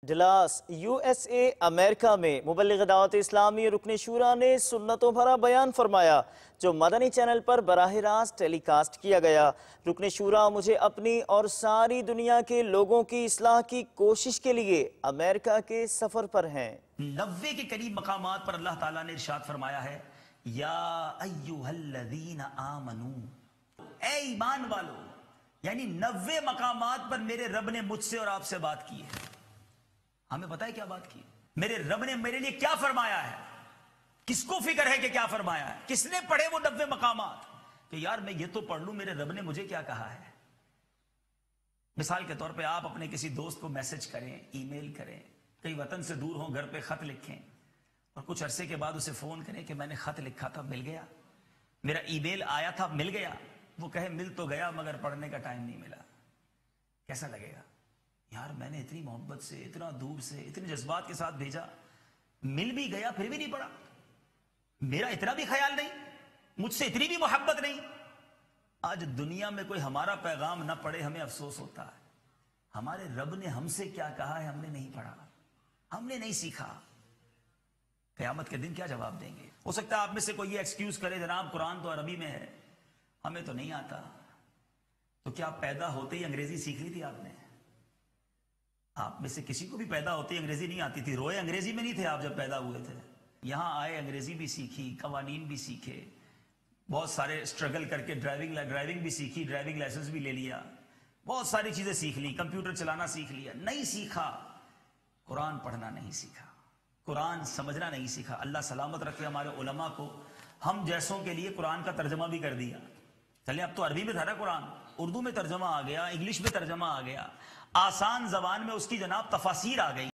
Dallas USA امریکہ میں مبلغ دعوت اسلامی رکن شورا نے سنتوں بھرا بیان فرمایا جو مدنی چینل پر براہ راست ٹیلی کاسٹ کیا گیا۔ رکن شورا مجھے اپنی اور ساری دنیا کے لوگوں کی اصلاح کی کوشش کے لیے امریکہ کے سفر پر ہیں۔ 90 کے قریب مقامات پر اللہ تعالیٰ نے ارشاد فرمایا ہے یا ایوہ الذین آمنو، اے ایمان والو، یعنی 90 مقامات پر میرے رب نے مجھ سے اور آپ سے بات کی ہے۔ ہمیں پتہ ہے کیا بات کی؟ میرے رب نے میرے لیے کیا فرمایا ہے؟ کس کو فکر ہے کہ کیا فرمایا ہے؟ کس نے پڑھے وہ 90 مقامات کہ یار میں یہ تو پڑھ لوں میرے رب نے مجھے کیا کہا ہے۔ مثال کے طور پہ آپ اپنے کسی دوست کو میسج کریں، ای میل کریں، کئی وطن سے دور ہوں، گھر پہ خط لکھیں اور کچھ عرصے کے بعد اسے فون کریں کہ میں نے خط لکھا تھا مل گیا، میرا ای میل آیا تھا مل گیا، وہ کہے مل تو گیا مگر پڑھنے کا ٹائم نہیں ملا۔ کیسا لگے گا؟ یار میں نے اتنی محبت سے، اتنا دور سے، اتنے جذبات کے ساتھ بھیجا، مل بھی گیا پھر بھی نہیں پڑھا، میرا اتنا بھی خیال نہیں، مجھ سے اتنی بھی محبت نہیں۔ آج دنیا میں کوئی ہمارا پیغام نہ پڑھے ہمیں افسوس ہوتا ہے۔ ہمارے رب نے ہم سے کیا کہا ہے ہم نے نہیں پڑھا، ہم نے نہیں سیکھا۔ قیامت کے دن کیا جواب دیں گے؟ ہو سکتا ہے آپ میں سے کوئی یہ ایکسکیوز کرے جناب قرآن تو عربی میں ہے، ہمیں تو نہیں آتا۔ تو کیا پیدا ہوتے ہی انگریزی سیکھ لی تھی آپ نے؟ آپ میں سے کسی کو بھی پیدا ہوتے ہی انگریزی نہیں آتی تھی؟ روئے انگریزی میں نہیں تھے آپ جب پیدا ہوئے تھے؟ یہاں آئے انگریزی بھی سیکھی، قوانین بھی سیکھے، بہت سارے اسٹرگل کر کے ڈرائیونگ بھی سیکھی، ڈرائیونگ لائسنس بھی لے لیا، بہت ساری چیزیں سیکھ لی، کمپیوٹر چلانا سیکھ لیا، نہیں سیکھا، قرآن پڑھنا نہیں سیکھا، قرآن سمجھنا نہیں سیکھا۔ اللہ سلامت رکھے ہمارے علماء کو، ہم جیسوں کے لیے قرآن کا ترجمہ بھی کر دیا۔ چلے اب تو عربی میں تھا نا قرآن، اردو میں ترجمہ آ گیا، انگلش میں ترجمہ آ گیا، آسان زبان میں اس کی جناب تفاسیر آ گئی۔